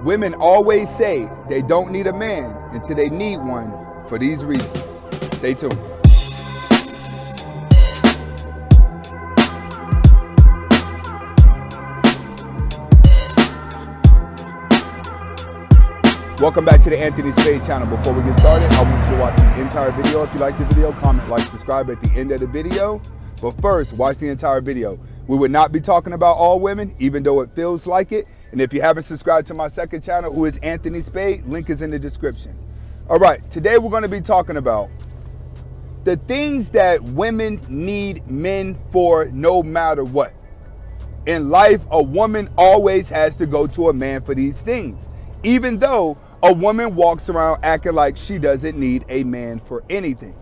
Women always say they don't need a man until they need one for these reasons. Stay tuned. Welcome back to the Anthony Spade channel. Before we get started, I want you to watch the entire video. If you like the video, comment, like, subscribe at the end of the video. But first, watch the entire video. We would not be talking about all women, even though it feels like it. And if you haven't subscribed to my second channel, who is Anthony Spade, link is in the description. All right, today we're going to be talking about the things that women need men for no matter what. In life, a woman always has to go to a man for these things, even though a woman walks around acting like she doesn't need a man for anything.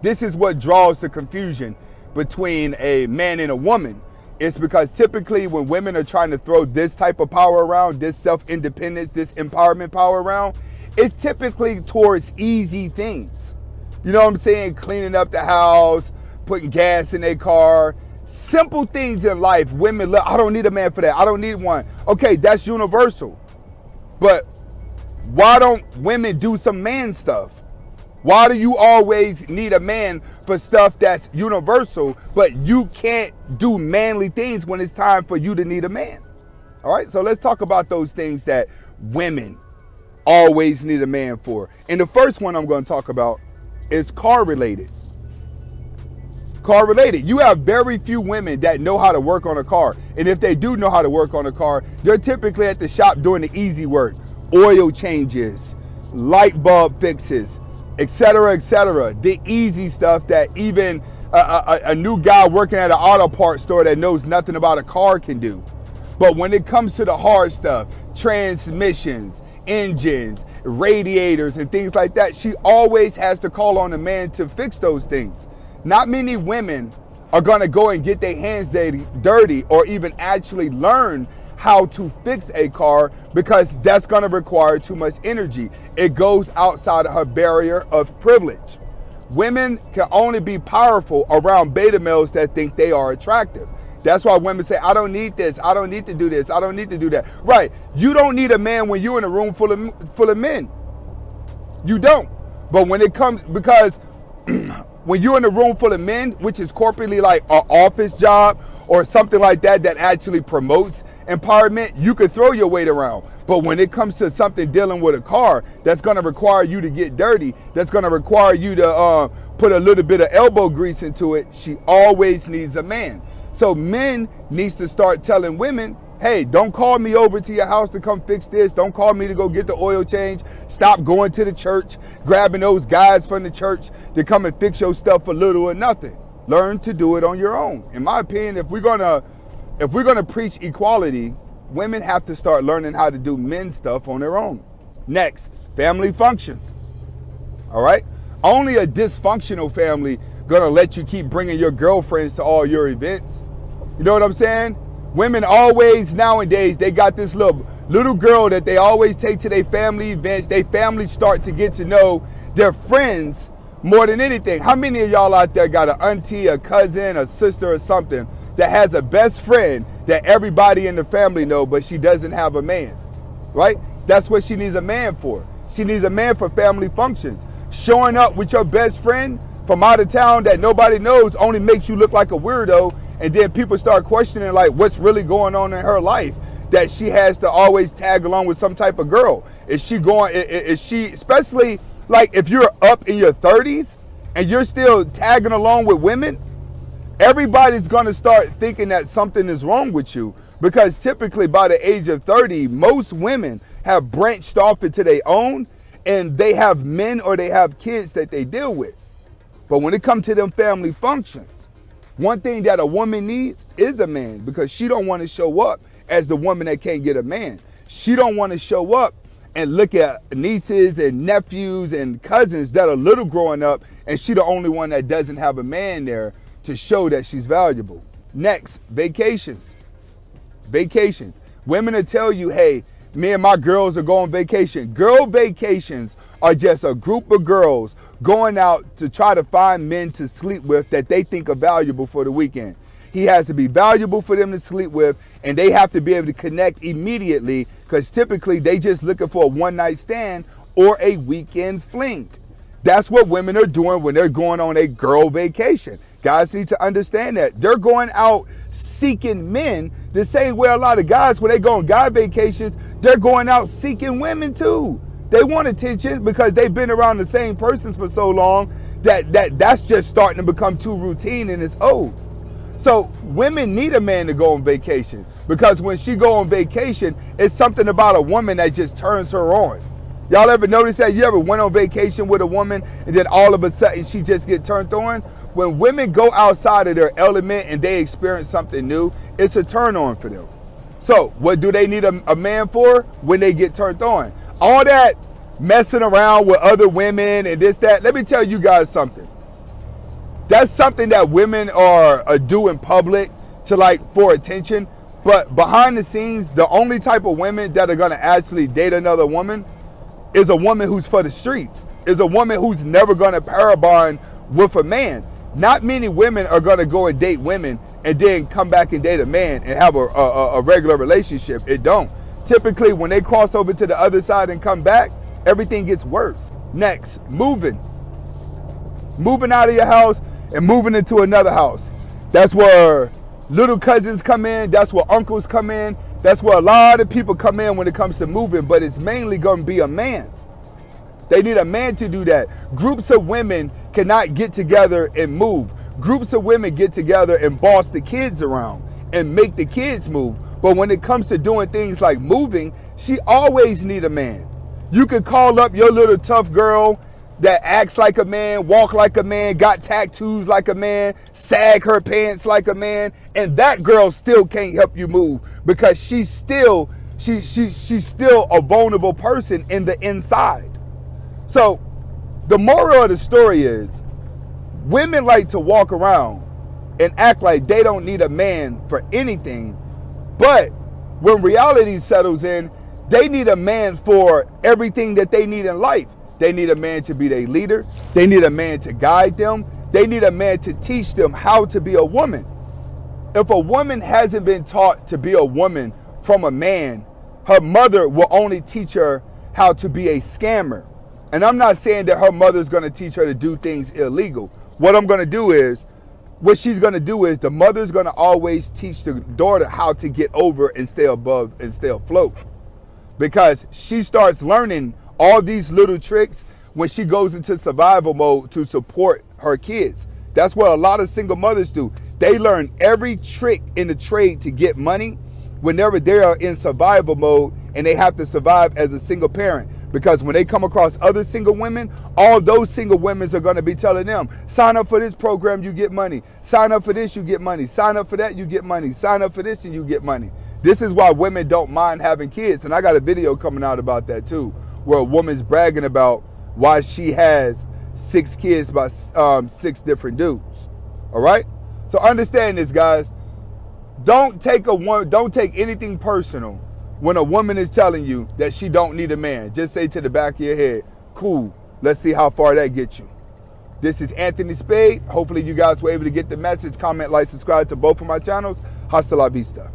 This is what draws the confusion between a man and a woman. It's because typically when women are trying to throw this type of power around, this self-independence, this empowerment power around, it's typically towards easy things. You know what I'm saying? Cleaning up the house, putting gas in their car, simple things in life. Women look, I don't need a man for that. I don't need one. Okay, that's universal. But why don't women do some man stuff? Why do you always need a man for stuff that's universal, but you can't do manly things when it's time for you to need a man? All right, so let's talk about those things that women always need a man for. And the first one I'm going to talk about is car related. Car related. You have very few women that know how to work on a car. And if they do know how to work on a car, they're typically at the shop doing the easy work. Oil changes, light bulb fixes, etc., etc. The easy stuff that even a new guy working at an auto parts store that knows nothing about a car can do. But when it comes to the hard stuff, transmissions, engines, radiators, and things like that, she always has to call on a man to fix those things. Not many women are going to go and get their hands dirty or even actually learn how to fix a car, because that's going to require too much energy. It goes outside of her barrier of privilege. Women can only be powerful around beta males that think they are attractive. That's why women say, I don't need this, I don't need to do this, I don't need to do that. Right, you don't need a man when you're in a room full of men. You don't. But when it comes, because when you're in a room full of men, which is corporately like an office job or something like that, that actually promotes empowerment, you could throw your weight around. But when it comes to something dealing with a car, that's going to require you to get dirty, that's going to require you to put a little bit of elbow grease into it, she always needs a man. So men needs to start telling women, hey, don't call me over to your house to come fix this. Don't call me to go get the oil change. Stop going to the church, grabbing those guys from the church to come and fix your stuff for little or nothing. Learn to do it on your own. In my opinion, if we're gonna preach equality, women have to start learning how to do men's stuff on their own. Next, family functions. All right? Only a dysfunctional family gonna let you keep bringing your girlfriends to all your events. You know what I'm saying? Women always nowadays, they got this little girl that they always take to their family events. They families start to get to know their friends more than anything. How many of y'all out there got an auntie, a cousin, a sister or something that has a best friend that everybody in the family know, but she doesn't have a man, right? That's what she needs a man for. She needs a man for family functions. Showing up with your best friend from out of town that nobody knows only makes you look like a weirdo, and then people start questioning like what's really going on in her life, that she has to always tag along with some type of girl. Is she, especially like if you're up in your 30s and you're still tagging along with women, everybody's going to start thinking that something is wrong with you, because typically by the age of 30, most women have branched off into their own, and they have men or they have kids that they deal with. But when it comes to them family functions, one thing that a woman needs is a man, because she don't want to show up as the woman that can't get a man. She don't want to show up and look at nieces and nephews and cousins that are little growing up, and she the only one that doesn't have a man there to show that she's valuable. Next, vacations. Vacations. Women will tell you, hey, me and my girls are going vacation. Girl vacations are just a group of girls going out to try to find men to sleep with that they think are valuable for the weekend. He has to be valuable for them to sleep with, and they have to be able to connect immediately, because typically they just looking for a one-night stand or a weekend fling. That's what women are doing when they're going on a girl vacation. Guys need to understand that. They're going out seeking men the same way a lot of guys, when they go on guy vacations, they're going out seeking women too. They want attention because they've been around the same persons for so long that's just starting to become too routine and it's old. So women need a man to go on vacation, because when she go on vacation, it's something about a woman that just turns her on. Y'all ever notice that? You ever went on vacation with a woman and then all of a sudden she just get turned on? When women go outside of their element and they experience something new, it's a turn on for them. So what do they need a man for when they get turned on? All that messing around with other women and this, that. Let me tell you guys something. That's something that women are do in public to for attention. But behind the scenes, the only type of women that are going to actually date another woman is a woman who's for the streets, is a woman who's never going to parabond with a man. Not many women are going to go and date women and then come back and date a man and have a regular relationship. It don't. Typically, when they cross over to the other side and come back, everything gets worse. Next, moving out of your house and moving into another house. That's where little cousins come in. That's where uncles come in. That's where a lot of people come in when it comes to moving, but it's mainly going to be a man. They need a man to do that. Groups of women cannot get together and move. Groups of women get together and boss the kids around and make the kids move. But when it comes to doing things like moving, she always need a man. You can call up your little tough girl that acts like a man, walk like a man, got tattoos like a man, sag her pants like a man, and that girl still can't help you move, because she's still a vulnerable person in the inside. So the moral of the story is, women like to walk around and act like they don't need a man for anything, but when reality settles in, they need a man for everything that they need in life. They need a man to be their leader. They need a man to guide them. They need a man to teach them how to be a woman. If a woman hasn't been taught to be a woman from a man, her mother will only teach her how to be a scammer. And I'm not saying that her mother's going to teach her to do things illegal. What she's going to do is the mother's going to always teach the daughter how to get over and stay above and stay afloat. Because she starts learning all these little tricks when she goes into survival mode to support her kids. That's what a lot of single mothers do. They learn every trick in the trade to get money whenever they are in survival mode and they have to survive as a single parent. Because when they come across other single women, all those single women are going to be telling them, sign up for this program, you get money. Sign up for this, you get money. Sign up for that, you get money. Sign up for this and you get money. This is why women don't mind having kids. And I got a video coming out about that too, where a woman's bragging about why she has 6 kids by 6 different dudes. All right? So understand this, guys. Don't take anything personal when a woman is telling you that she don't need a man. Just say to the back of your head, cool, let's see how far that gets you. This is Anthony Spade. Hopefully you guys were able to get the message. Comment, like, subscribe to both of my channels. Hasta la vista.